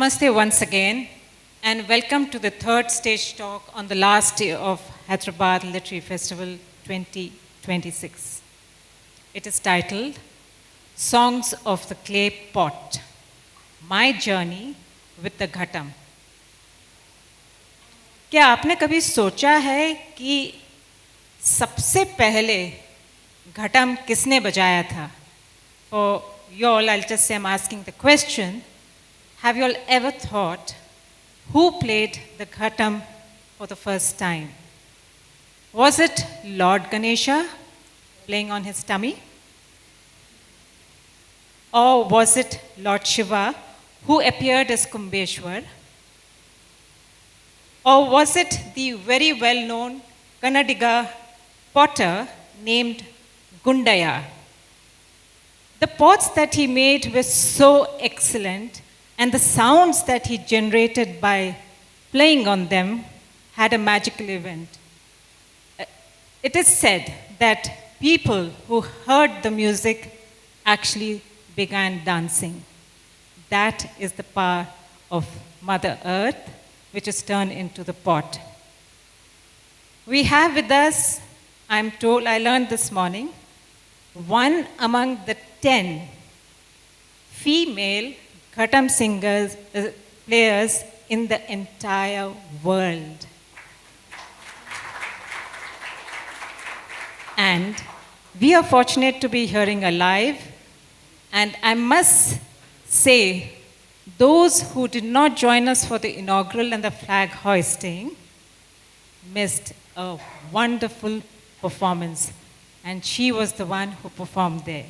Namaste once again, and welcome to the third stage talk on the last day of Hyderabad Literary Festival 2026. It is titled Songs of the Clay Pot, My Journey with the Ghatam. क्या आपने कभी सोचा है कि सबसे पहले घटम किसने बजाया था? For you all, I'll just say I'm asking the question. Have you all ever thought who played the Ghatam for the first time? Was it Lord Ganesha playing on his tummy? Or was it Lord Shiva who appeared as Kumbheshwar? Or was it the very well-known Kannadiga potter named Gundaya? The pots that he made were so excellent, and the sounds that he generated by playing on them had a magical event. It is said that people who heard the music actually began dancing. That is the power of Mother Earth, which is turned into the pot. We have with us, I'm told, I learned this morning, one among the 10 female Ghatam singers, players in the entire world. And we are fortunate to be hearing her live. And I must say, those who did not join us for the inaugural and the flag hoisting missed a wonderful performance. And she was the one who performed there.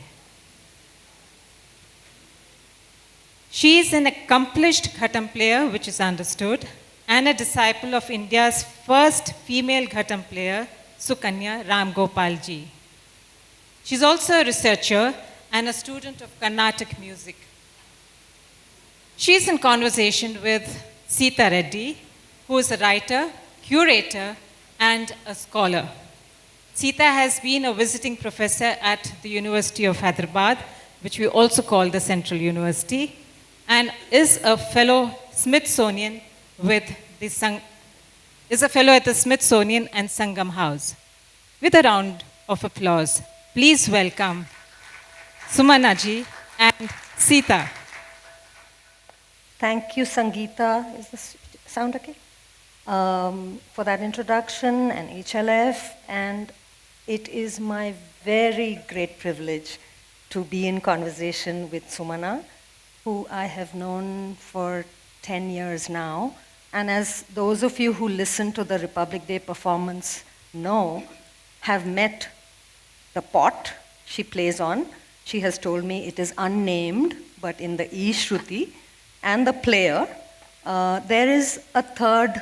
She is an accomplished Ghatam player, which is understood, and a disciple of India's first female Ghatam player, Sukanya Ramgopalji. She's also a researcher and a student of Carnatic music. She's in conversation with Sita Reddy, who is a writer, curator, and a scholar. Sita has been a visiting professor at the University of Hyderabad, which we also call the Central University, and is a fellow Smithsonian at the Smithsonian and Sangam House. With a round of applause, please welcome Sumana ji and Sita. Thank you, Sangeeta. Is this sound okay? For that introduction and HLF, and it is my very great privilege to be in conversation with Sumana, who I have known for 10 years now. And as those of you who listened to the Republic Day performance know, have met the pot she plays on. She has told me it is unnamed, but in the E-Shruti, and the player. There is a third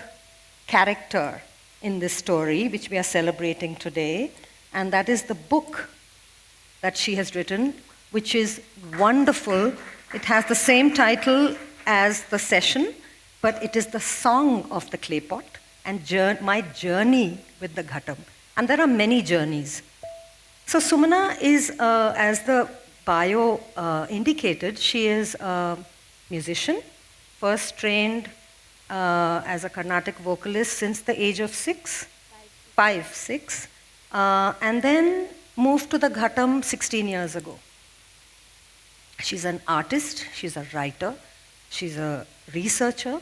character in this story, which we are celebrating today, and that is the book that she has written, which is wonderful. It has the same title as the session, but it is the song of the clay pot and my journey with the Ghatam. And there are many journeys. So Sumana is, as the bio indicated, she is a musician, first trained as a Carnatic vocalist since the age of 6, and then moved to the Ghatam 16 years ago. She's an artist, she's a writer, she's a researcher,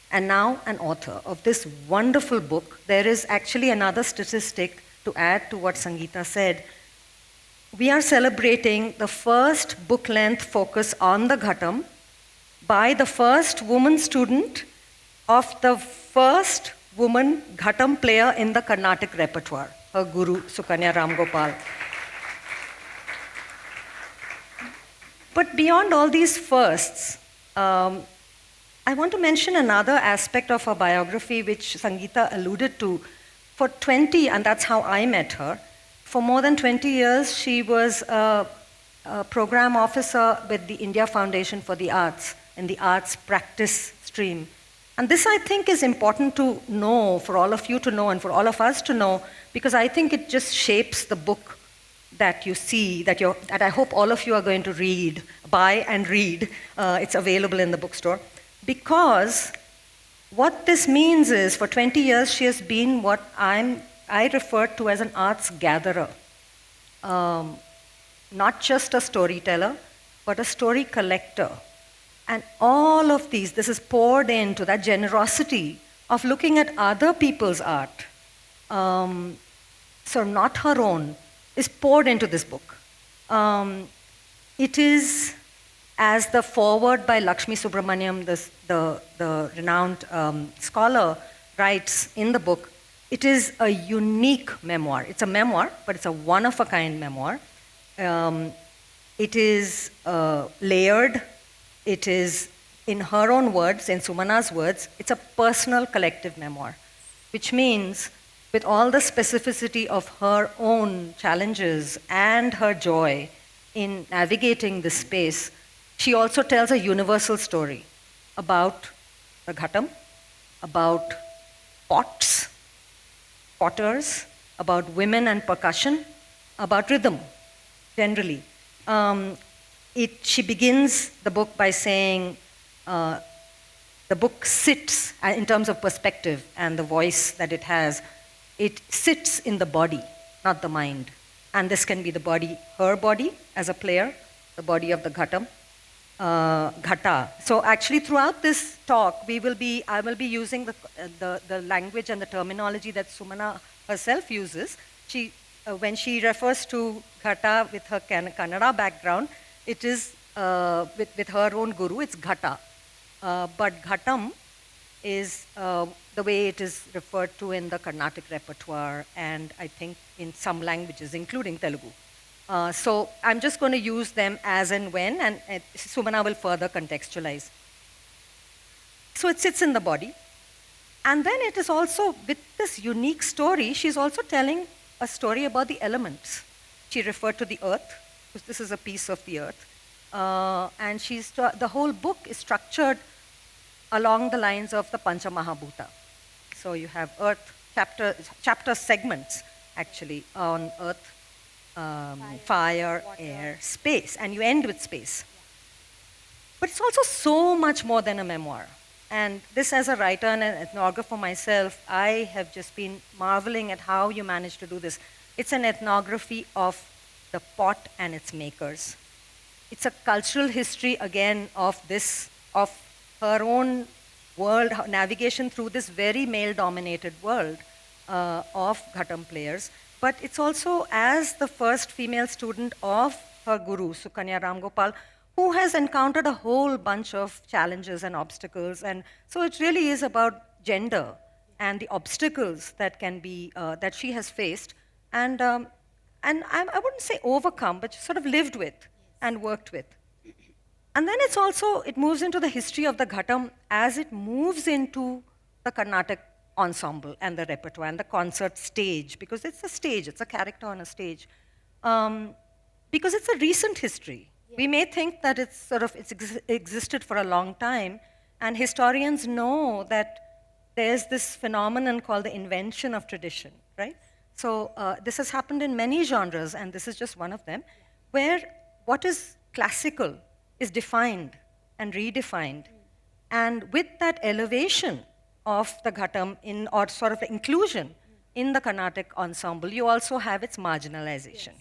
and now an author of this wonderful book. There is actually another statistic to add to what Sangeeta said. We are celebrating the first book-length focus on the Ghatam by the first woman student of the first woman Ghatam player in the Carnatic repertoire, her guru, Sukanya Ramgopal. But beyond all these firsts, I want to mention another aspect of her biography which Sangeeta alluded to. For 20, and that's how I met her, for more than 20 years she was a program officer with the India Foundation for the Arts in the arts practice stream. And this I think is important to know, for all of you to know and for all of us to know, because I think it just shapes the book that you see, that I hope all of you are going to buy and read. It's available in the bookstore. Because what this means is, for 20 years, she has been what I refer to as an arts gatherer. Not just a storyteller, but a story collector. And all of these, this is poured into that generosity of looking at other people's art, so not her own, is poured into this book. It is, as the foreword by Lakshmi Subramaniam, the renowned scholar, writes in the book, it is a unique memoir. It's a memoir, but it's a one-of-a-kind memoir. It is layered. It is, in her own words, in Sumana's words, it's a personal collective memoir, which means with all the specificity of her own challenges and her joy in navigating this space, she also tells a universal story about the Ghatam, about pots, potters, about women and percussion, about rhythm, generally. She begins the book by saying the book sits, in terms of perspective and the voice that it has, it sits in the body, not the mind. And this can be the body, her body as a player, the body of the Ghatam, Ghata. So actually throughout this talk, I will be using the language and the terminology that Sumana herself uses. When she refers to Ghata with her Kannada background, it is with her own guru, it's Ghata. But Ghatam is the way it is referred to in the Carnatic repertoire, and I think in some languages, including Telugu. So I'm just going to use them as and when, and Sumana will further contextualize. So it sits in the body. And then it is also, with this unique story, she's also telling a story about the elements. She referred to the earth, because this is a piece of the earth. And the whole book is structured along the lines of the Pancha Mahabhuta. So you have earth, chapter segments, actually, on earth, fire, water, air, space, and you end with space. But it's also so much more than a memoir. And this, as a writer and an ethnographer myself, I have just been marveling at how you managed to do this. It's an ethnography of the pot and its makers. It's a cultural history, again, of her own world, navigation through this very male-dominated world of Ghatam players. But it's also, as the first female student of her guru, Sukanya Ramgopal, who has encountered a whole bunch of challenges and obstacles. And so it really is about gender and the obstacles that can be, that she has faced. And I wouldn't say overcome, but sort of lived with and worked with. And then it moves into the history of the Ghatam as it moves into the Carnatic ensemble and the repertoire and the concert stage, because it's a stage, it's a character on a stage. Because it's a recent history. Yeah. We may think that it's existed for a long time, and historians know that there's this phenomenon called the invention of tradition, right? So this has happened in many genres, and this is just one of them, where what is classical is defined and redefined. And with that elevation of the Ghatam or sort of inclusion in the Carnatic ensemble, you also have its marginalization.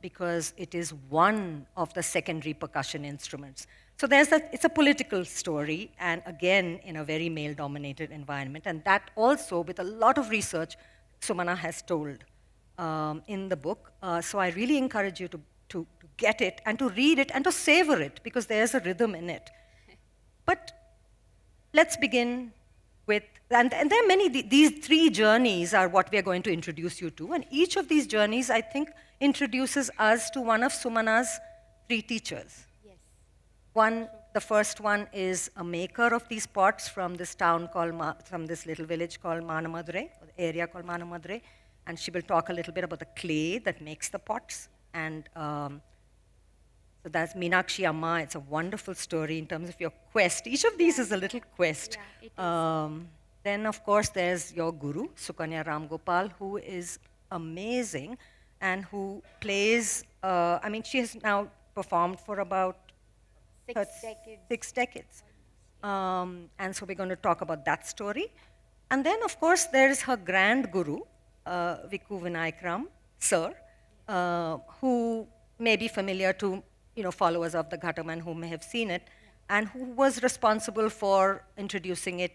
Because it is one of the secondary percussion instruments. So it's a political story, and again, in a very male-dominated environment. And that also, with a lot of research, Sumana has told in the book. So I really encourage you to get it and to read it and to savor it, because there's a rhythm in it. But let's begin with, and there are many, these three journeys are what we are going to introduce you to. And each of these journeys, I think, introduces us to one of Sumana's three teachers. Yes. The first one is a maker of these pots from this town from this little village called Manamadure, or the area called Manamadure. And she will talk a little bit about the clay that makes the pots. And so that's Meenakshi Amma. It's a wonderful story in terms of your quest. Each of these is a little quest. Yeah, then, of course, there's your guru, Sukanya Ramgopal, who is amazing and who plays, she has now performed for about 6 decades. And so we're going to talk about that story. And then, of course, there's her grand guru, Viku Vinayakram, sir, who may be familiar to followers of the Ghatam and who may have seen it, and who was responsible for introducing it.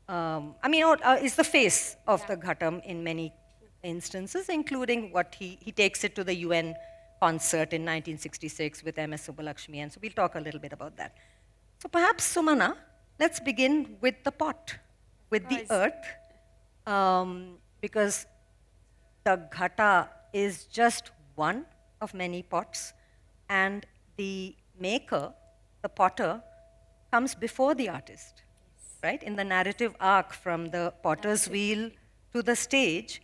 Is the face of the Ghatam in many instances, including what he takes it to the UN concert in 1966 with MS Subbulakshmi, and so we'll talk a little bit about that. So perhaps, Sumana, let's begin with the pot, with the earth, because the Ghata is just one of many pots, and the maker, the potter, comes before the artist, right? In the narrative arc from the potter's wheel to the stage,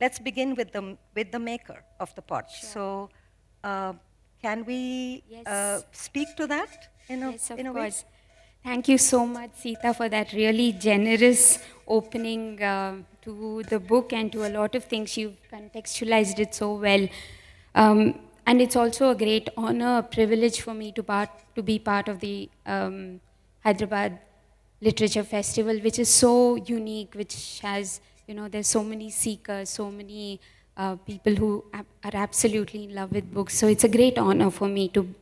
let's begin with the maker of the pot. Sure. So can we speak to that in a way? Thank you so much, Sita, for that really generous opening to the book and to a lot of things. You've contextualized it so well. And it's also a great honor, a privilege for me to be part of the Hyderabad Literature Festival, which is so unique, which has, there's so many seekers, so many people who are absolutely in love with books. So it's a great honor for me to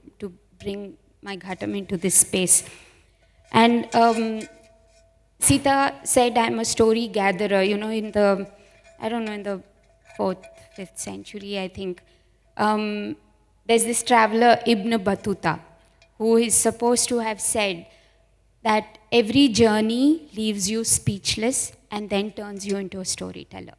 bring my Ghatam into this space. And Sita said I'm a story gatherer, in the 4th, 5th century, I think. There's this traveler, Ibn Battuta, who is supposed to have said that every journey leaves you speechless and then turns you into a storyteller.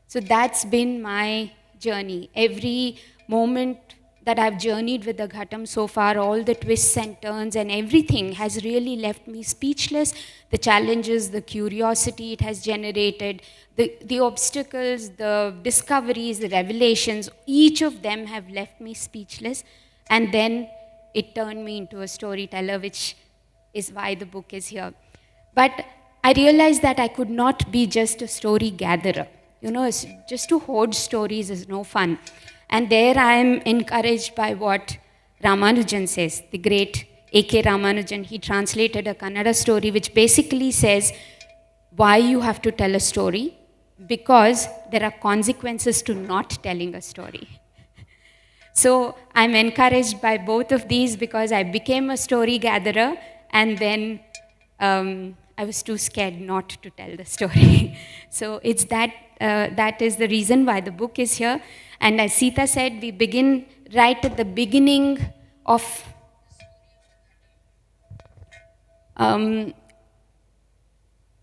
So that's been my journey. Every moment that I've journeyed with the Ghatam so far, all the twists and turns and everything has really left me speechless. The challenges, the curiosity it has generated, the obstacles, the discoveries, the revelations, each of them have left me speechless. And then it turned me into a storyteller, which is why the book is here. But I realized that I could not be just a story gatherer. Just to hoard stories is no fun. And there I am encouraged by what Ramanujan says, the great A.K. Ramanujan. He translated a Kannada story which basically says why you have to tell a story, because there are consequences to not telling a story. So I'm encouraged by both of these because I became a story gatherer, and then I was too scared not to tell the story. So it's that is the reason why the book is here. And as Sita said, we begin right at the beginning of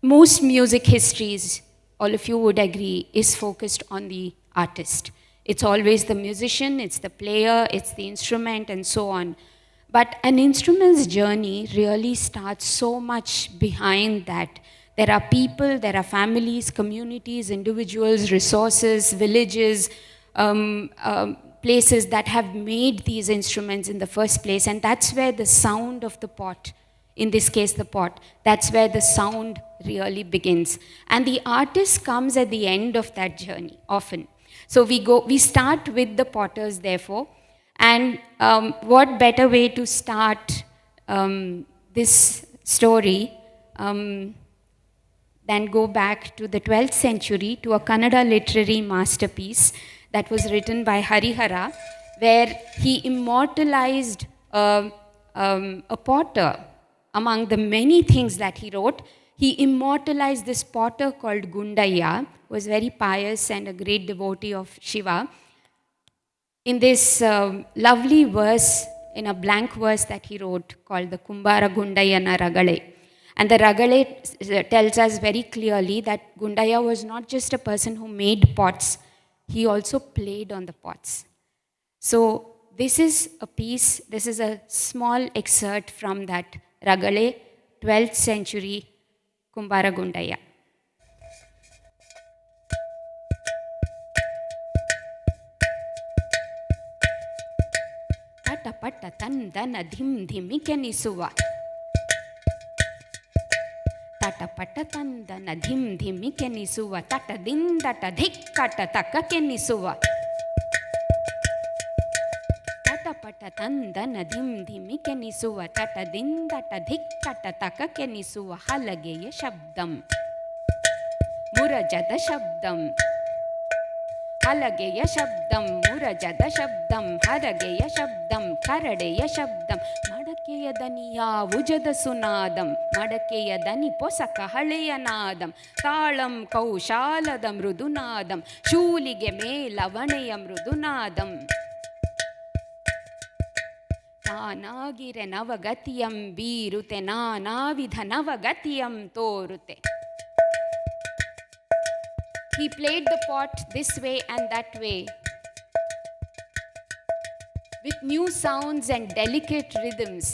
most music histories, all of you would agree, is focused on the artist. It's always the musician, it's the player, it's the instrument, and so on. But an instrument's journey really starts so much behind that. There are people, there are families, communities, individuals, resources, villages, places that have made these instruments in the first place. And that's where the sound of the pot, in this case the pot, that's where the sound really begins. And the artist comes at the end of that journey, often. So we start with the potters, therefore. And what better way to start this story than go back to the 12th century to a Kannada literary masterpiece that was written by Harihara, where he immortalized a potter. Among the many things that he wrote, he immortalized this potter called Gundaya, who was very pious and a great devotee of Shiva, in this lovely verse, in a blank verse that he wrote called the Kumbara Gundayana Ragale. And the Ragale tells us very clearly that Gundaya was not just a person who made pots, he also played on the pots. So this is a piece, this is a small excerpt from that Ragale, 12th century Kumbara Gundaya. Tata tandana dhim dhimikenisua. Tata pata tandana dhim dhimikenisua. Tata dindata dhikkata takakenisua. Tata pata ತಂದನ ಧಿಂ ಧಿಮಿ ಕೆನಿಸುವ ತಟದಿಂದಟ ಧಿಕ್ಕಟ ತಕ ಕೆನಿಸುವ ಹಲಗೆಯ ಶಬ್ದಂ ಮುರಜದ ಶಬ್ದಂ ಹಲಗೆಯ ಶಬ್ದಂ ಮುರಜದ ಶಬ್ದಂ ಹರಗೆಯ ಶಬ್ದಂ ಕರಡೆಯ ಶಬ್ದಂ ಮಡಕೆಯ ದನಿಯ ಉಜದ ಸುನಾದಂ ಮಡಕೆಯ ದನಿ ಪೊಸಕ ಹಳೆಯ ನಾದಂ ತಾಳಂ ಕೌಶಾಲದ ಮೃದುನಾದಂ ಶೂಲಿಗೆ ಮೇಲವಣೆಯ ಮೃದುನಾದಂ ತಾನಾಗಿರೆ ನವಗತಿಯಂ ಬೀರುತೆ ನಾನಾವಿಧ ನವಗತಿಯಂ ತೋರುತೆ. He played the pot this way and that way, with new sounds and delicate rhythms.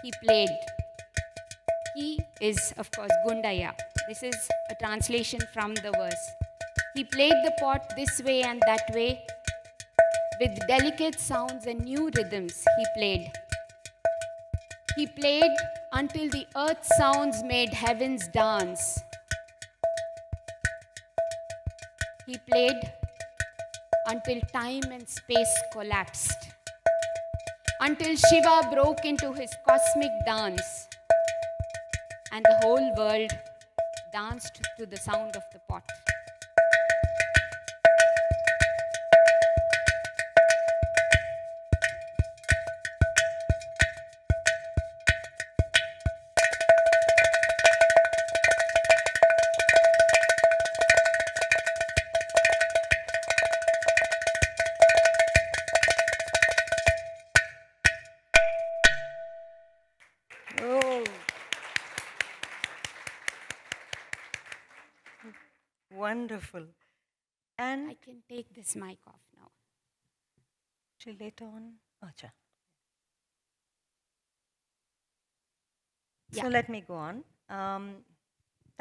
He played. He is, of course, Gundaya. This is a translation from the verse. He played the pot this way and that way, with delicate sounds and new rhythms. He played. He played until the earth sounds made heavens dance. He played until time and space collapsed, until Shiva broke into his cosmic dance, and the whole world danced to the sound of the pot. Oh, wonderful. And I can take this mic off now. till later on. Acha. So Yeah. let me go on.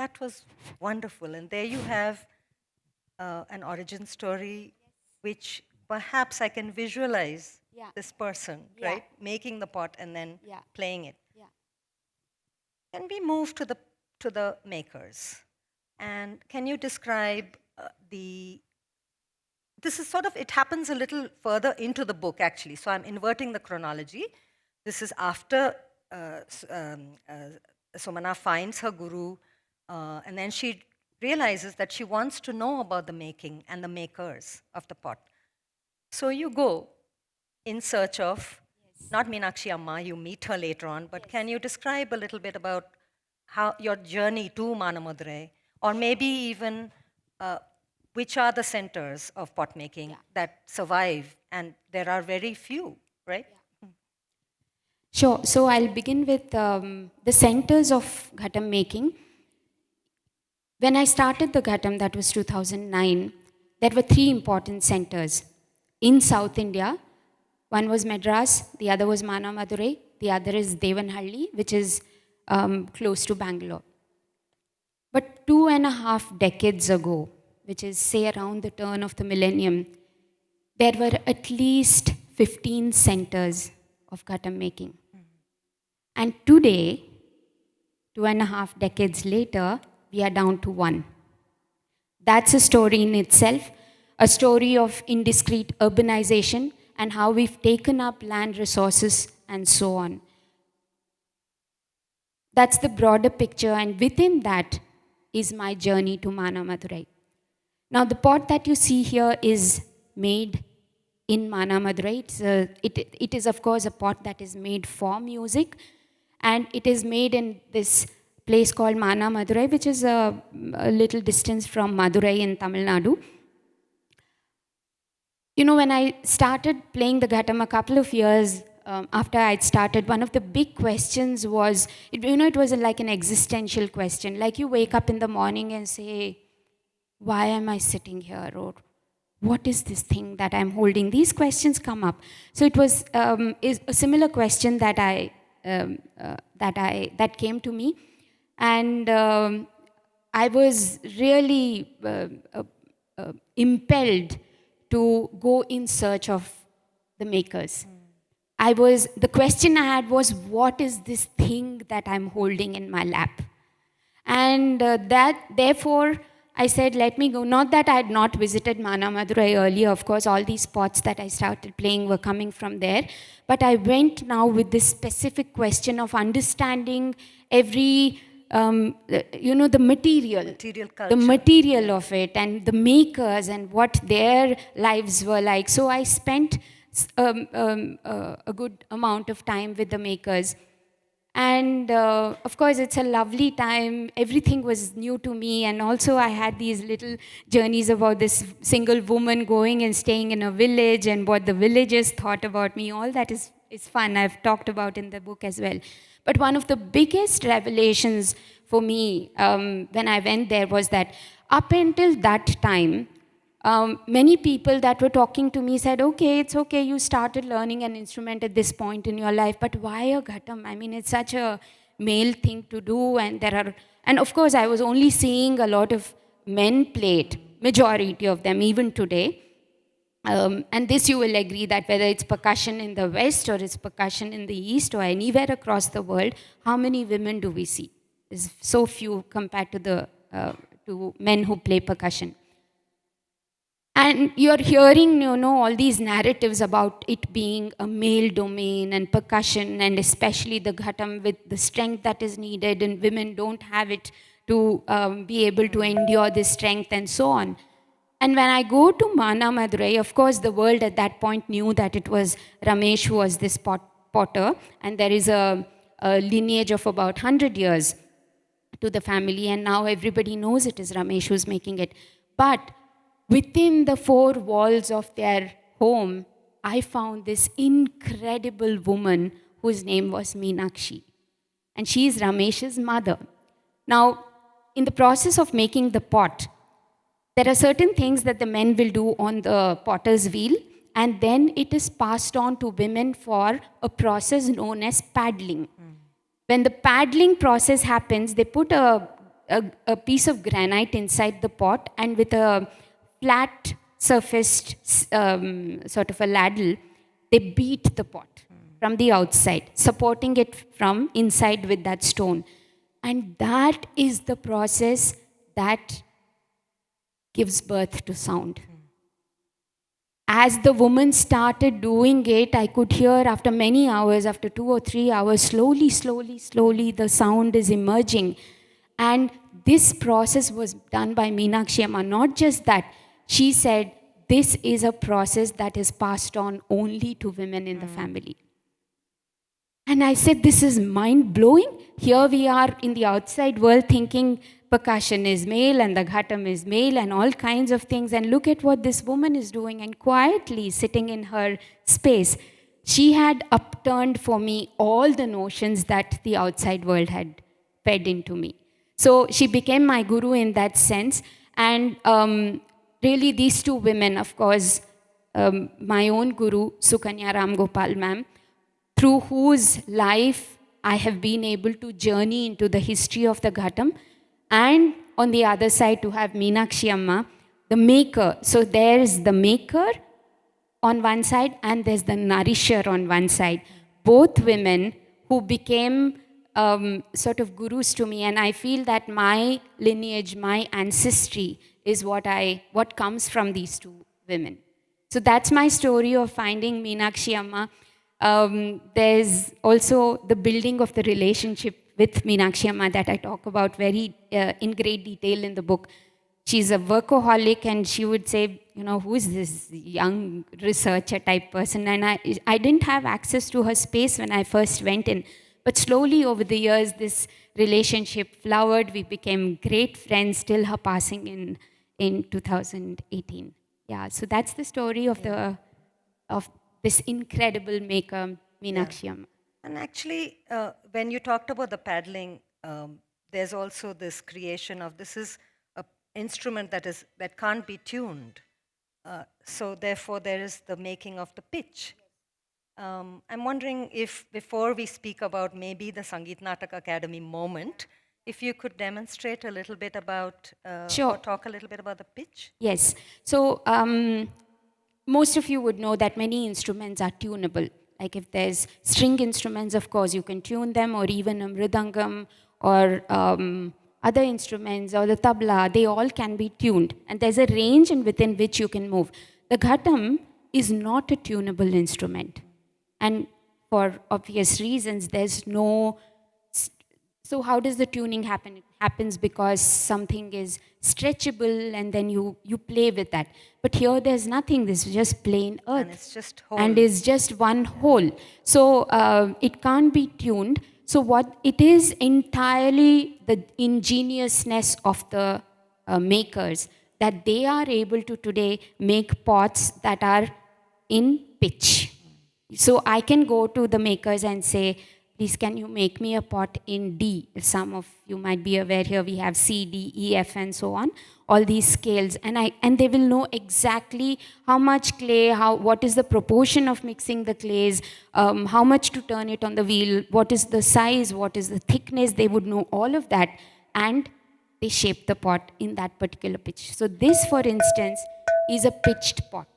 That was wonderful. And there you have an origin story, which perhaps I can visualize Yeah. this person, Yeah. right? Making the pot and then Yeah. playing it. Yeah. Can we move to the makers? And can you describe this is sort of, it happens a little further into the book actually, so I'm inverting the chronology. This is after Sumana finds her guru, and then she realizes that she wants to know about the making and the makers of the pot. So you go in search of, not Meenakshi Amma, you meet her later on, but can you describe a little bit about how your journey to Manamadurai, or maybe even which are the centers of pot making that survive, and there are very few, right? Sure. So I'll begin with the centers of Ghatam making. When I started the Ghatam, that was 2009, there were 3 important centers in South India. One was Madras, the other was Manamadurai, the other is Devanhalli, which is close to Bangalore. But 2.5 decades ago, which is say around the turn of the millennium, there were at least 15 centers of Ghatam making. And today, 2.5 decades later, we are down to 1. That's a story in itself, a story of indiscreet urbanization and how we've taken up land resources and so on. That's the broader picture, and within that is my journey to Manamadurai. Now, the pot that you see here is made in Manamadurai. It is, of course, a pot that is made for music, and it is made in this place called Manamadurai, which is a little distance from Madurai in Tamil Nadu. You know, when I started playing the Ghatam a couple of years after I'd started, one of the big questions was, it was like an existential question. Like you wake up in the morning and say, why am I sitting here? Or what is this thing that I'm holding? These questions come up. So it was is a similar question that came to me. And I was really impelled to go in search of the makers. The question I had was, what is this thing that I'm holding in my lap? And that, therefore, I said, let me go. Not that I had not visited Mana Madurai earlier. Of course, all these spots that I started playing were coming from there. But I went now with this specific question of understanding every, the material. Material culture. The material of it and the makers and what their lives were like. So I spent a good amount of time with the makers. And of course, it's a lovely time. Everything was new to me. And also, I had these little journeys about this single woman going and staying in a village and what the villagers thought about me. All that is fun. I've talked about in the book as well. But one of the biggest revelations for me when I went there was that up until that time, many people that were talking to me said, okay, it's okay, you started learning an instrument at this point in your life, but why a Ghatam? I mean, it's such a male thing to do, and of course, I was only seeing a lot of men play it, majority of them, even today. And this you will agree that whether it's percussion in the West or it's percussion in the East or anywhere across the world, how many women do we see? There's so few compared to to men who play percussion. And you're hearing, all these narratives about it being a male domain and percussion, and especially the Ghatam with the strength that is needed, and women don't have it to be able to endure this strength and so on. And when I go to Mana Madurai, of course, the world at that point knew that it was Ramesh who was this potter, and there is a lineage of about 100 years to the family, and now everybody knows it is Ramesh who's making it. But within the four walls of their home, I found this incredible woman whose name was Meenakshi. And she is Ramesh's mother. Now, in the process of making the pot, there are certain things that the men will do on the potter's wheel, and then it is passed on to women for a process known as paddling. When the paddling process happens, they put a piece of granite inside the pot, and with a flat surfaced sort of a ladle, they beat the pot from the outside, supporting it from inside with that stone. And that is the process that gives birth to sound. As the woman started doing it, I could hear after many hours, after 2 or 3 hours, slowly, the sound is emerging. And this process was done by Meenakshi Amma. Not just that, she said, this is a process that is passed on only to women in the family. And I said, this is mind-blowing. Here we are in the outside world thinking percussion is male and the Ghatam is male and all kinds of things. And look at what this woman is doing, and quietly sitting in her space. She had upturned for me all the notions that the outside world had fed into me. So she became my guru in that sense. And really these two women, of course, my own guru, Sukanya Ram Gopal ma'am, through whose life I have been able to journey into the history of the Ghatam, and on the other side to have Meenakshi Amma, the maker. So there's the maker on one side and there's the nourisher on one side. Both women who became sort of gurus to me, and I feel that my lineage, my ancestry is what comes from these two women. So that's my story of finding Meenakshi Amma. There's also the building of the relationship with Meenakshi Amma that I talk about very in great detail in the book. She's a workaholic, and she would say, who is this young researcher type person? And I didn't have access to her space when I first went in. But slowly over the years, this relationship flowered. We became great friends till her passing in 2018. Yeah, so that's the story of this incredible maker, Meenakshi Amma. And actually, when you talked about the paddling, there's also this creation of, this is an instrument that can't be tuned. So therefore, there is the making of the pitch. I'm wondering if, before we speak about maybe the Sangeet Natak Academy moment, if you could demonstrate a little bit about, Sure. or talk a little bit about the pitch? Yes. So most of you would know that many instruments are tunable. Like if there's string instruments, of course, you can tune them, or even a mridangam or other instruments or the tabla, they all can be tuned. And there's a range in within which you can move. The Ghatam is not a tunable instrument. And for obvious reasons, there's no. So how does the tuning happen? It happens because something is stretchable and then you play with that. But here there's nothing. This is just plain earth. And it's just whole. And it's just one whole. So it can't be tuned. So what it is entirely the ingeniousness of the makers, that they are able to today make pots that are in pitch. So I can go to the makers and say, please can you make me a pot in D? Some of you might be aware here we have C, D, E, F and so on, all these scales. And they will know exactly how much clay, what is the proportion of mixing the clays, how much to turn it on the wheel, what is the size, what is the thickness, they would know all of that. And they shape the pot in that particular pitch. So this, for instance, is a pitched pot.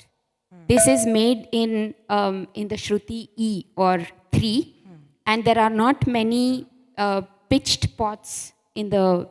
This is made in the Shruti E or 3. And there are not many pitched pots in the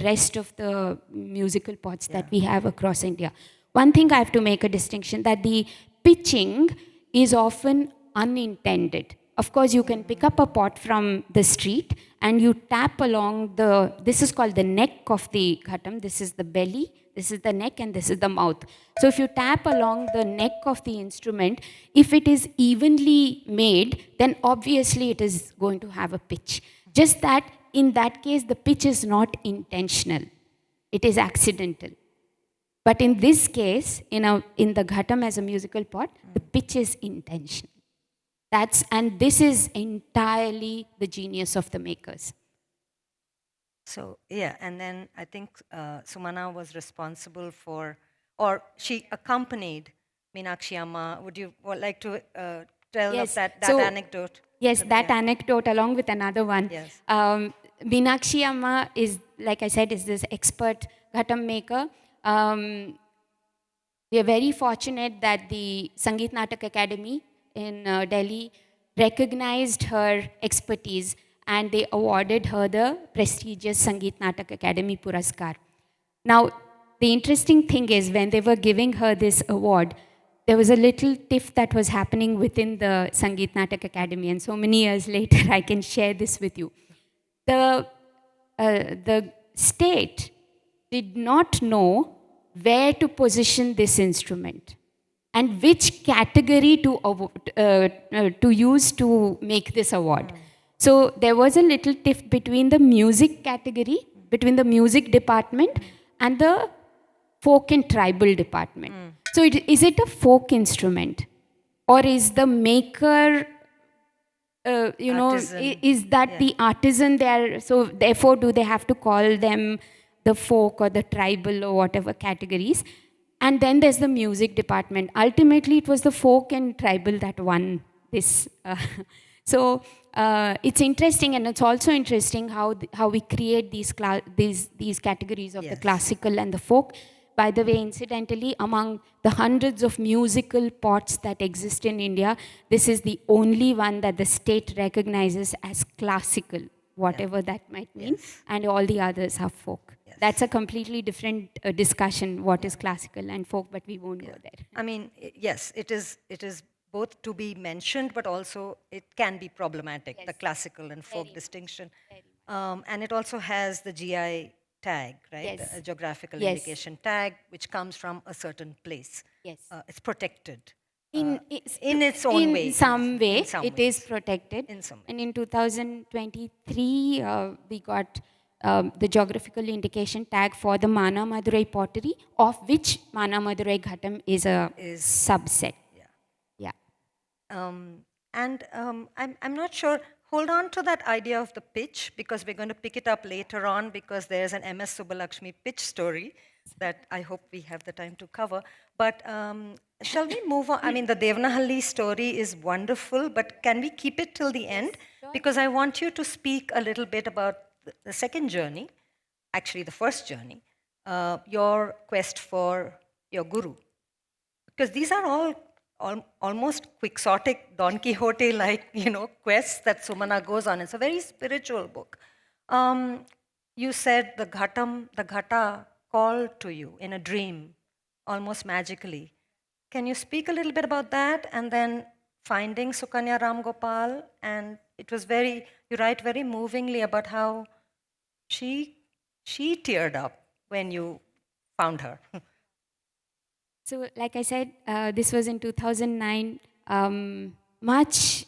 rest of the musical pots that we have across India. One thing I have to make a distinction, that the pitching is often unintended. Of course, you can pick up a pot from the street and you tap along this is called the neck of the Ghatam. This is the belly, this is the neck, and this is the mouth. So if you tap along the neck of the instrument, if it is evenly made, then obviously it is going to have a pitch. Just that in that case, the pitch is not intentional. It is accidental. But in this case, in the Ghatam as a musical pot, the pitch is intentional. And this is entirely the genius of the makers. So, yeah, and then I think Sumana was responsible for, or she accompanied Meenakshi Amma. Would you like to tell us that anecdote? Yes, that anecdote along with another one. Yes. Meenakshi Amma is, like I said, is this expert Ghatam maker. We are very fortunate that the Sangeet Natak Academy in Delhi recognized her expertise and they awarded her the prestigious Sangeet Natak Academy Puraskar. Now, the interesting thing is when they were giving her this award, there was a little tiff that was happening within the Sangeet Natak Academy, and so many years later I can share this with you. The state did not know where to position this instrument and which category to use to make this award. So there was a little tiff between the music category, between the music department and the folk and tribal department. So is it a folk instrument? Or is the maker, is that the artisan there? So therefore, do they have to call them the folk or the tribal or whatever categories? And then there's the music department. Ultimately, it was the folk and tribal that won this. So it's interesting, and it's also interesting how we create these categories of the classical and the folk. By the way, incidentally, among the hundreds of musical pots that exist in India, this is the only one that the state recognizes as classical, whatever that might mean, and all the others are folk. That's a completely different discussion, what is classical and folk, but we won't go there. I mean, yes, it is both to be mentioned, but also it can be problematic, the classical and folk distinction. And it also has the GI tag, right? The geographical indication tag, which comes from a certain place. Yes. It's protected. In its own way. In some way, it is protected. In some way. And in 2023, we got the geographical indication tag for the Mana Madurai pottery, of which Mana Madurai Ghatam is a subset. Yeah. I'm not sure. Hold on to that idea of the pitch, because we're going to pick it up later on, because there's an MS Subbalakshmi pitch story that I hope we have the time to cover. But shall we move on? I mean, the Devanahalli story is wonderful, but can we keep it till the end? Because I want you to speak a little bit about the second journey, actually the first journey, your quest for your guru. Because these are all almost quixotic, Don Quixote-like, quests that Sumana goes on. It's a very spiritual book. You said the Ghata called to you in a dream, almost magically. Can you speak a little bit about that? And then finding Sukanya Ram Gopal, and it was you write very movingly about how she teared up when you found her. So, like I said, this was in 2009, much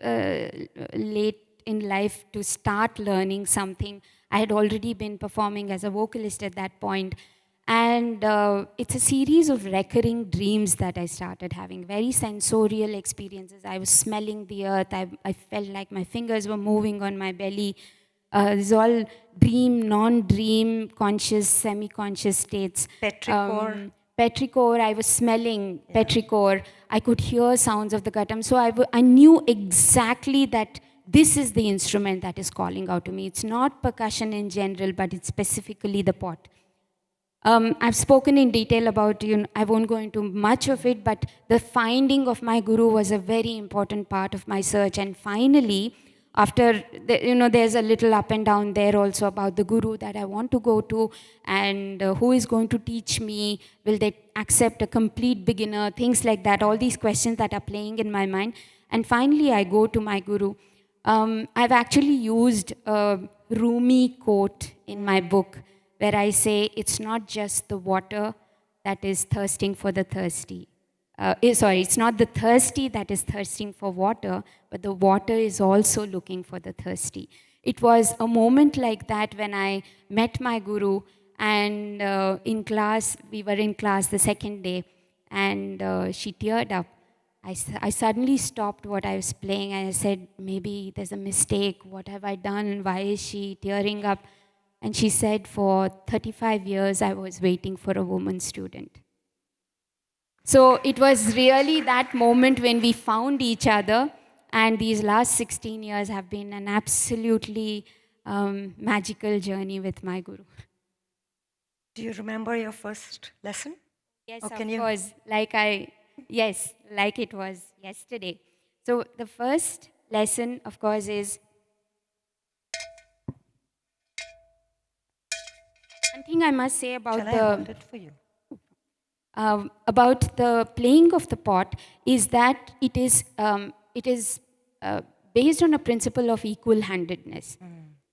late in life to start learning something. I had already been performing as a vocalist at that point. And it's a series of recurring dreams that I started having, very sensorial experiences. I was smelling the earth. I felt like my fingers were moving on my belly. This is all dream, non-dream, conscious, semi-conscious states. Petrichor. Petrichor, I was smelling petrichor. I could hear sounds of the Ghatam. So I knew exactly that this is the instrument that is calling out to me. It's not percussion in general, but it's specifically the pot. I've spoken in detail about, I won't go into much of it, but the finding of my guru was a very important part of my search. And finally, after, there's a little up and down there also about the guru that I want to go to, and who is going to teach me, will they accept a complete beginner, things like that, all these questions that are playing in my mind. And finally, I go to my guru. I've actually used a Rumi quote in my book, where I say it's not just the water that is thirsting for the thirsty. It's not the thirsty that is thirsting for water, but the water is also looking for the thirsty. It was a moment like that when I met my guru, and we were in class the second day, and she teared up. I suddenly stopped what I was playing, and I said, maybe there's a mistake. What have I done? Why is she tearing up? And she said, for 35 years, I was waiting for a woman student. So it was really that moment when we found each other, and these last 16 years have been an absolutely magical journey with my guru. Do you remember your first lesson? Yes, Or of course. Like it was yesterday. So the first lesson, of course, is one thing I must say about Shall I hold it for you? About the playing of the pot is that it is based on a principle of equal-handedness.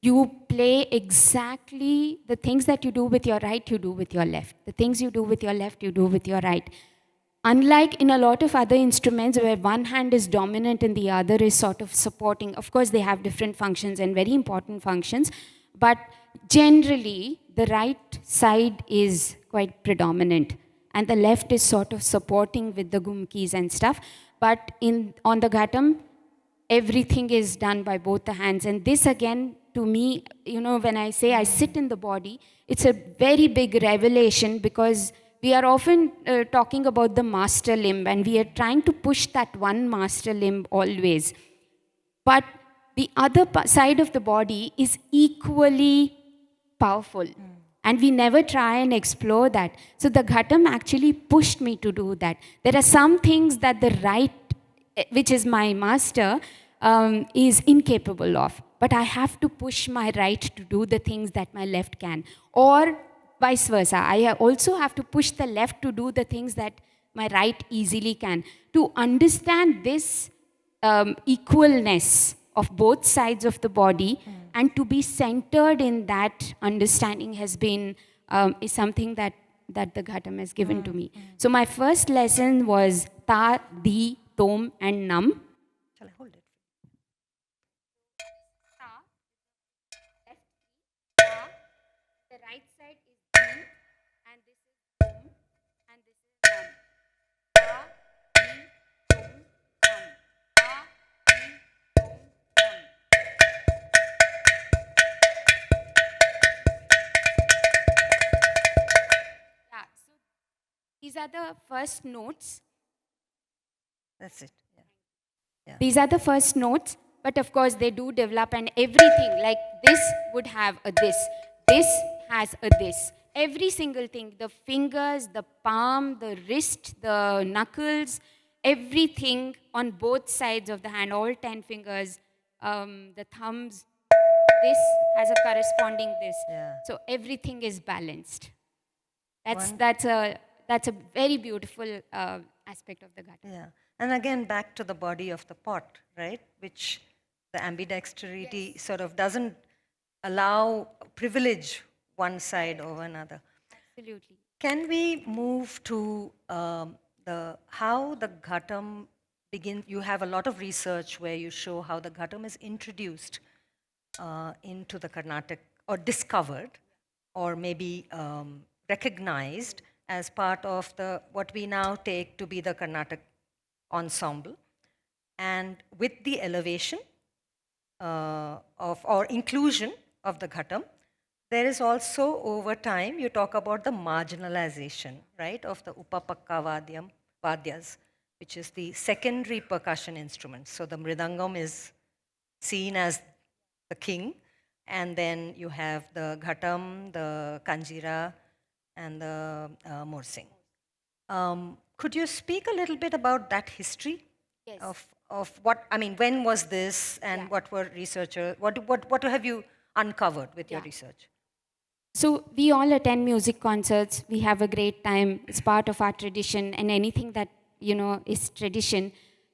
You play exactly the things that you do with your right, you do with your left. The things you do with your left, you do with your right. Unlike in a lot of other instruments where one hand is dominant and the other is sort of supporting, of course they have different functions and very important functions, but generally the right side is quite predominant and the left is sort of supporting with the gumkis and stuff. But on the Ghatam, everything is done by both the hands. And this again, to me, when I say I sit in the body, it's a very big revelation, because we are often talking about the master limb, and we are trying to push that one master limb always. But the other side of the body is equally powerful. And we never try and explore that. So the Ghatam actually pushed me to do that. There are some things that the right, which is my master, is incapable of. But I have to push my right to do the things that my left can. Or vice versa. I also have to push the left to do the things that my right easily can. To understand this equalness of both sides of the body, and to be centered in that understanding is something that the Ghatam has given to me. So my first lesson was Ta, Di, Tom and Nam. Shall I hold it? Ta, left Ta, the right side is Di, and this is Tom, and this is Nam. Ta, Di, Tom, Nam. Ta, Di, Tom, Nam. Yeah, so these are the first notes. That's it. Yeah. These are the first notes, but of course they do develop, and everything, like this would have a this has a this. Every single thing, the fingers, the palm, the wrist, the knuckles, everything on both sides of the hand, all 10 fingers, the thumbs, this has a corresponding this. Yeah. So everything is balanced. One- That's a very beautiful aspect of the Ghatam. Yeah. And again, back to the body of the pot, right? Which the ambidexterity sort of doesn't allow privilege one side over another. Absolutely. Can we move to how the Ghatam begins? You have a lot of research where you show how the Ghatam is introduced into the Carnatic, or discovered, or maybe recognized as part of the what we now take to be the Carnatic ensemble, and with the elevation of or inclusion of the Ghatam, there is also over time you talk about the marginalization, right, of the Upapakka Vadyas, which is the secondary percussion instrument. So the mridangam is seen as the king, and then you have the Ghatam, the Kanjira, and the Morsing. Could you speak a little bit about that history? Yes. Of what, I mean, when was this, and Yeah. what were researchers, what have you uncovered with your Yeah. research? So we all attend music concerts. We have a great time. It's part of our tradition, and anything that is tradition,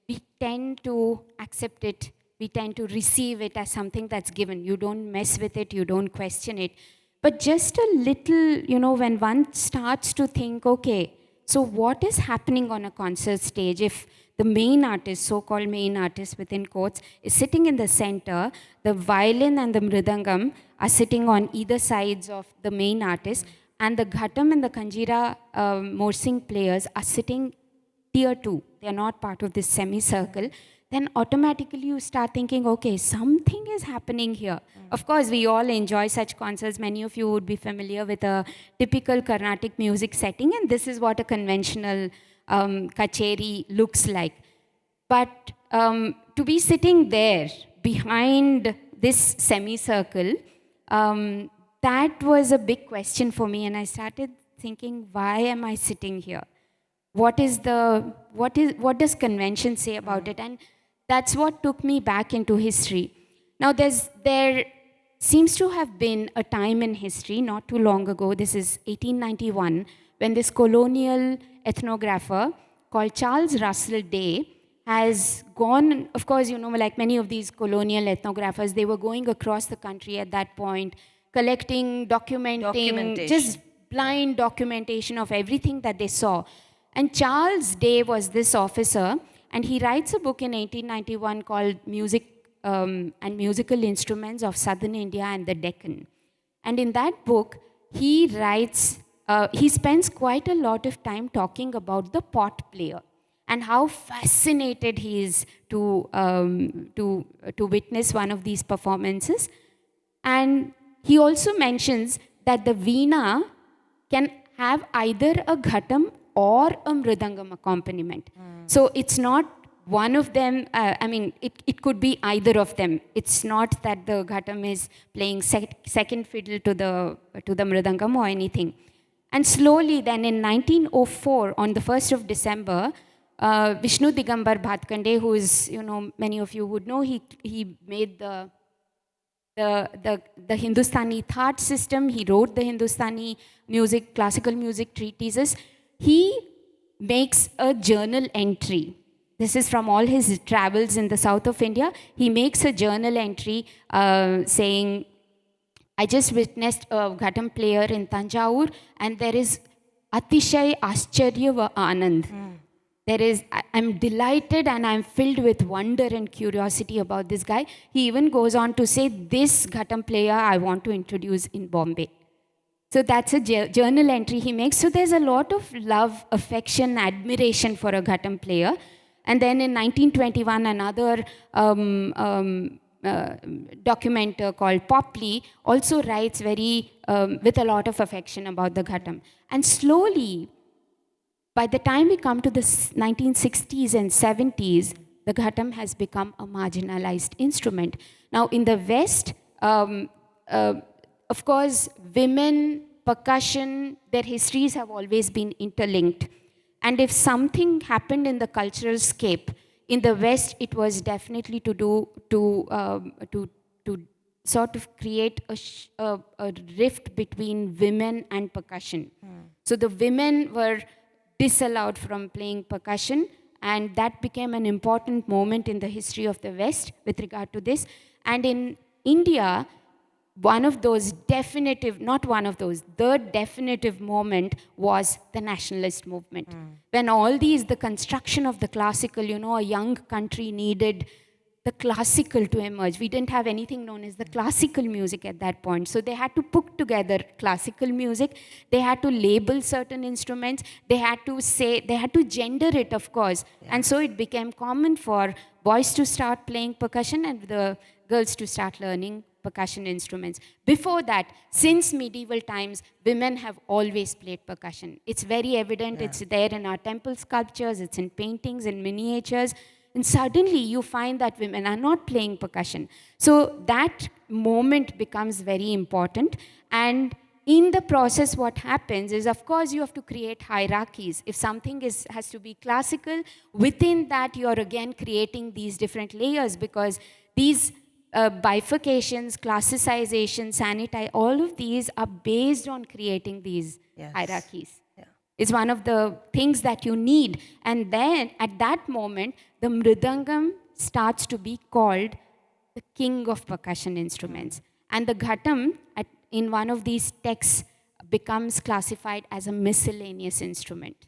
we tend to accept it. We tend to receive it as something that's given. You don't mess with it. You don't question it. But just a little, when one starts to think, okay, so what is happening on a concert stage if the main artist, so-called main artist within quotes, is sitting in the center, the violin and the mridangam are sitting on either sides of the main artist, and the Ghatam and the Kanjira Morsing players are sitting tier 2. They are not part of this semicircle. Then automatically you start thinking, okay, something is happening here. Of course, we all enjoy such concerts. Many of you would be familiar with a typical Carnatic music setting, and this is what a conventional kacheri looks like. But to be sitting there behind this semicircle, that was a big question for me, and I started thinking, why am I sitting here? What does convention say about it? And that's what took me back into history. Now there seems to have been a time in history not too long ago, this is 1891, when this colonial ethnographer called Charles Russell Day has gone, of course, like many of these colonial ethnographers, they were going across the country at that point, collecting, documenting, just blind documentation of everything that they saw. And Charles Day was this officer, and he writes a book in 1891 called Music and Musical Instruments of Southern India and the Deccan. And in that book, he writes, he spends quite a lot of time talking about the pot player and how fascinated he is to witness one of these performances. And he also mentions that the veena can have either a ghatam or a mridangam accompaniment. So it's not one of them, it could be either of them. It's not that the ghatam is playing second fiddle to the mridangam or anything. And slowly then in 1904, on the 1st of December, Vishnu Digambar Bhatkande, who is, many of you would know, he made the Hindustani thought system. He wrote the Hindustani music, classical music treatises. He makes a journal entry. This is from all his travels in the south of India. He makes a journal entry saying, I just witnessed a Ghatam player in Tanjavur, and there is Atishay Ascharya va Anand. I'm delighted and I'm filled with wonder and curiosity about this guy. He even goes on to say, this Ghatam player I want to introduce in Bombay. So that's a journal entry he makes. So there's a lot of love, affection, admiration for a Ghatam player. And then in 1921, another documenter called Popley also writes with a lot of affection about the Ghatam. And slowly, by the time we come to the 1960s and 70s, the Ghatam has become a marginalized instrument. Now, in the West, of course, women, percussion, their histories have always been interlinked. And if something happened in the cultural scape, in the West, it was definitely to sort of create a rift between women and percussion. So the women were disallowed from playing percussion, and that became an important moment in the history of the West with regard to this. And in India, one of those definitive, not one of those, the definitive moment was the nationalist movement. When all these, the construction of the classical, a young country needed the classical to emerge. We didn't have anything known as the classical music at that point. So they had to put together classical music. They had to label certain instruments. They had to gender it, of course. Yeah. And so it became common for boys to start playing percussion and the girls to start learning percussion instruments. Before that, since medieval times, women have always played percussion. It's very evident. Yeah. It's there in our temple sculptures. It's in paintings and miniatures. And suddenly you find that women are not playing percussion. So that moment becomes very important. And in the process, what happens is, of course, you have to create hierarchies. If something has to be classical, within that you're again creating these different layers, because these bifurcations, classicization, sanitize, all of these are based on creating these hierarchies. Is one of the things that you need. And then at that moment, the mridangam starts to be called the king of percussion instruments. And the Ghatam, in one of these texts, becomes classified as a miscellaneous instrument.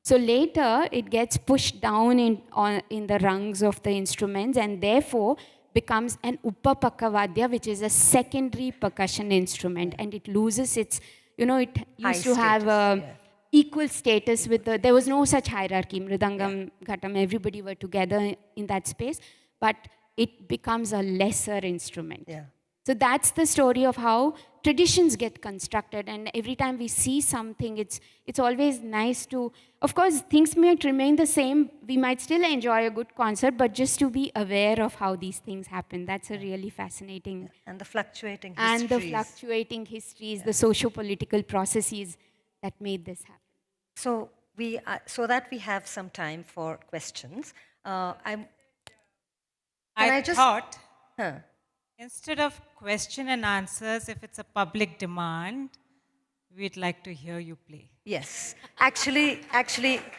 So later, it gets pushed down in the rungs of the instruments, and therefore becomes an upapakavadya, which is a secondary percussion instrument. And it loses its, it used to have a equal status with there was no such hierarchy. Mridangam, Ghatam, everybody were together in that space, but it becomes a lesser instrument. Yeah. So that's the story of how traditions get constructed, and every time we see something, it's always nice to, of course, things might remain the same, we might still enjoy a good concert, but just to be aware of how these things happen, that's a really fascinating. And the fluctuating histories. The socio-political processes that made this happen. So so that we have some time for questions, I thought, instead of question and answers, if it's a public demand, we'd like to hear you play. Yes, actually,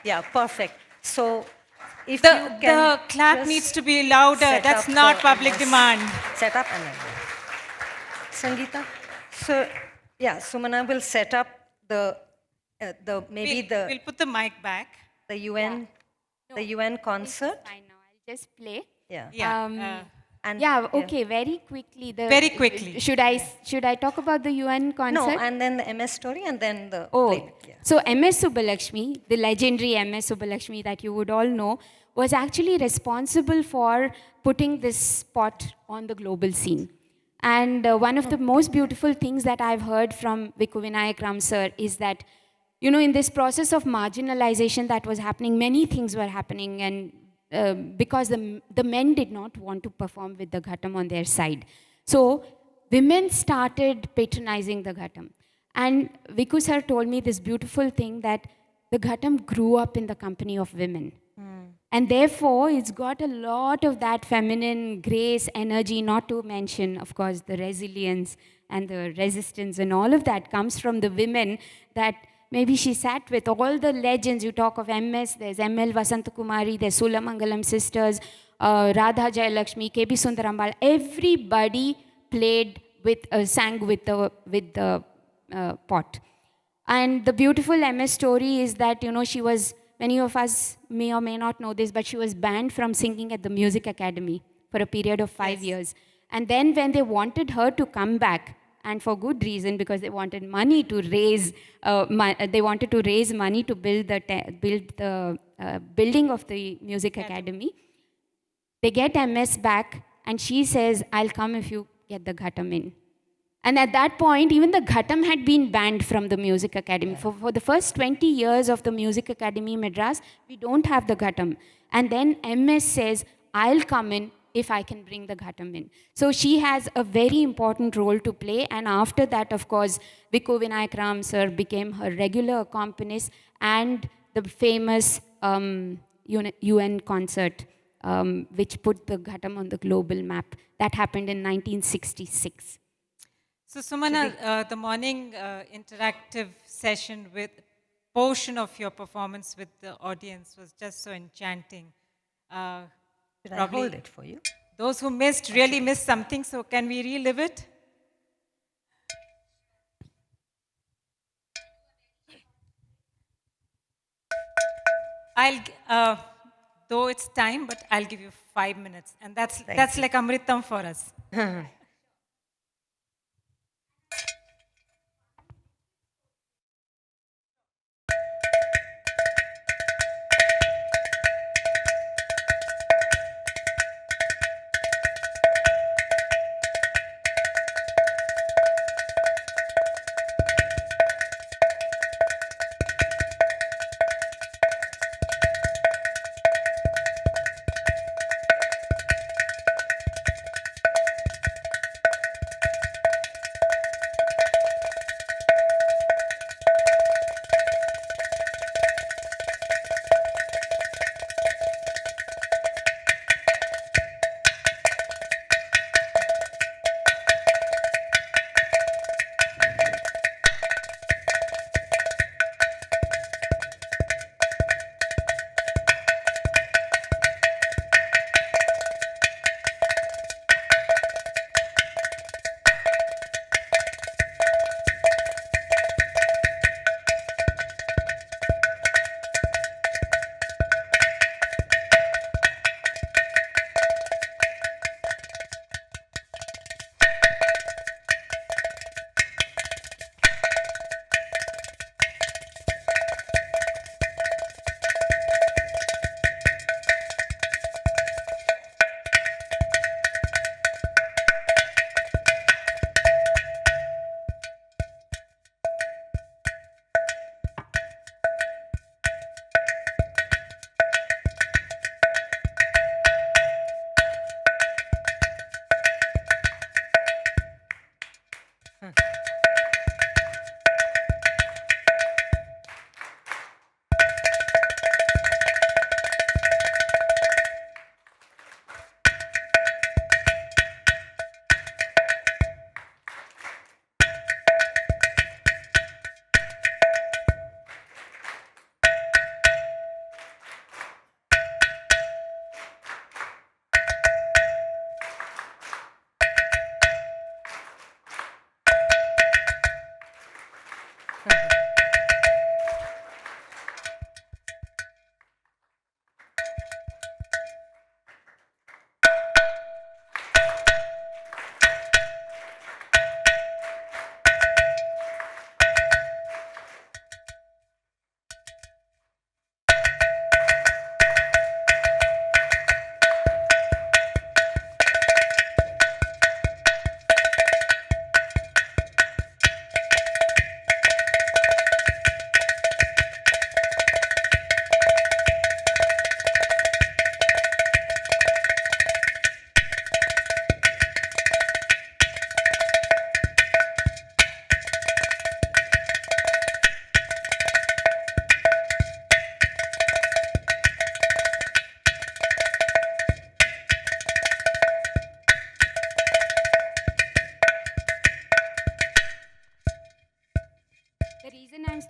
yeah, perfect. So if the clap needs to be louder. That's not public demand. Set up and then Sangeeta. So yeah, Sumana will set up we'll put the mic back. The UN concert. It's fine now. I'll just play. Yeah. Okay. Very quickly. Very quickly. Should I talk about the UN concert? No, and then the MS story, and then the. So MS Subbulakshmi, the legendary MS Subbulakshmi that you would all know, was actually responsible for putting this spot on the global scene. And one of the most beautiful things that I've heard from Vikku Vinayak Ram sir is that, in this process of marginalization that was happening, many things were happening, and because the men did not want to perform with the Ghatam on their side. So women started patronizing the Ghatam. And Vikku sir told me this beautiful thing that the Ghatam grew up in the company of women. And therefore, it's got a lot of that feminine grace, energy, not to mention, of course, the resilience and the resistance and all of that comes from the women that maybe she sat with. All the legends, you talk of MS, there's ML Vasantakumari, there's Sulamangalam sisters, Radha Jayalakshmi, KB Sundarambal, everybody sang with the pot. And the beautiful MS story is that, she was, many of us may or may not know this, but she was banned from singing at the Music Academy for a period of 5 years. And then when they wanted her to come back, and for good reason, because they wanted money to raise, money to build the building of the Music Academy. They get MS back, and she says, "I'll come if you get the Ghatam in." And at that point, even the Ghatam had been banned from the Music Academy. For the first 20 years of the Music Academy Madras, we don't have the Ghatam. And then MS says, "I'll come in if I can bring the Ghatam in." So she has a very important role to play. And after that, of course, Vikku Vinayak Ram sir became her regular accompanist, and the famous UN concert which put the Ghatam on the global map. That happened in 1966. So Sumana, the morning interactive session with portion of your performance with the audience was just so enchanting. Should I hold it for you? Those who missed really missed something, so can we relive it? Though it's time, but I'll give you 5 minutes, and that's like Amritam for us.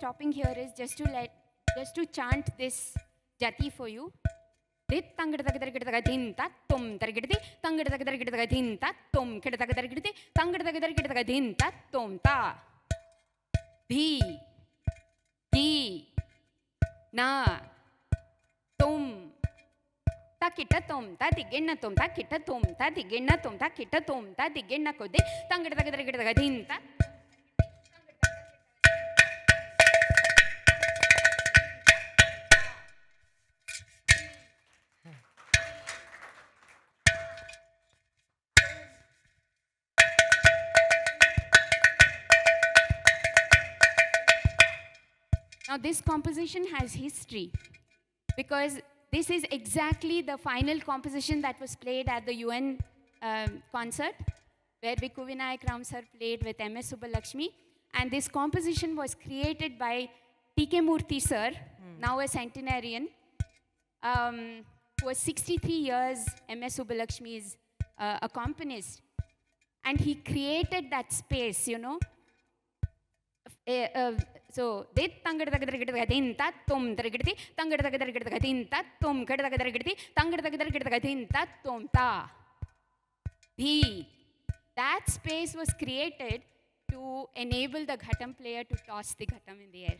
stopping here is just to chant this jati for you. Dit tangadagadagadagadaga dinta tum tarigidati tangadagadagadagadaga dinta tum kidadagadagidati tangadagadagadagadaga dinta tum ta dhi di na tum ta kitta tum ta digenna tum ta kitta tum ta digenna tum ta kitta tum ta digenna kodde tangadagadagadagadaga dinta. Now this composition has history because this is exactly the final composition that was played at the UN concert where Vikku Vinayak Ram sir played with M.S. Subbalakshmi, and this composition was created by T.K. Murthy sir, now a centenarian, who was 63 years MS Subbulakshmi's accompanist. And he created that space, you know. So, they tangad tagadagadin tatum tarigati, tangad tagadagadin tatum kadagadarigati, tangad tagadagadin tatum ta. That space was created to enable the Ghatam player to toss the Ghatam in the air.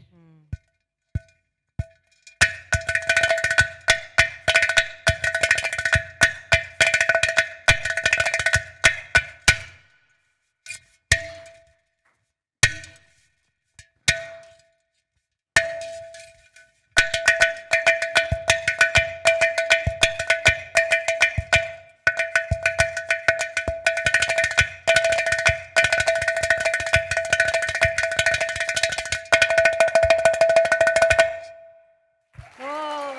Oh,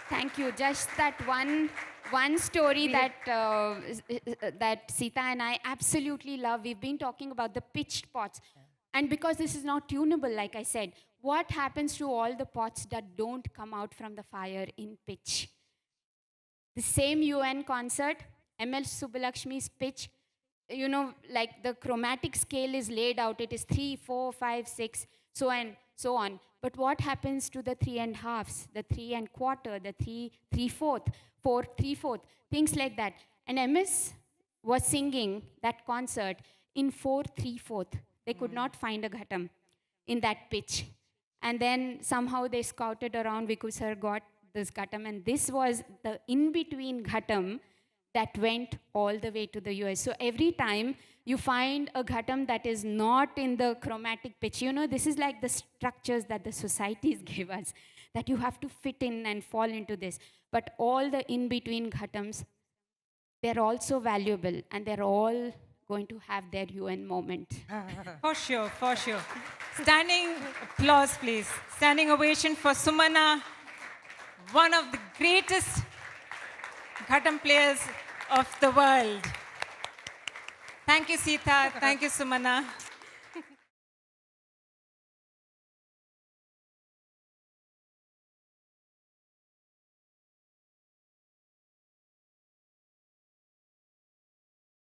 Thank you. Just that one story that Sita and I absolutely love. We've been talking about the pitched pots. And because this is not tunable, like I said, what happens to all the pots that don't come out from the fire in pitch? The same UN concert, ML Subbulakshmi's pitch, you know, like the chromatic scale is laid out. It is 3, 4, 5, 6, so and so on. But what happens to the 3 and halves, the 3 and quarter, the 3/4, 4 3/4, things like that? And MS was singing that concert in 4 3/4. They could not find a Ghatam in that pitch. And then somehow they scouted around, Viku sir got this Ghatam, and this was the in-between Ghatam that went all the way to the US. So every time you find a Ghatam that is not in the chromatic pitch, you know, this is like the structures that the societies give us, that you have to fit in and fall into this. But all the in-between Ghatams, they're also valuable, and they're all going to have their UN moment. For sure, for sure. Standing applause, please. Standing ovation for Sumana, one of the greatest Ghatam players of the world. Thank you, Sita. Thank you, Sumana.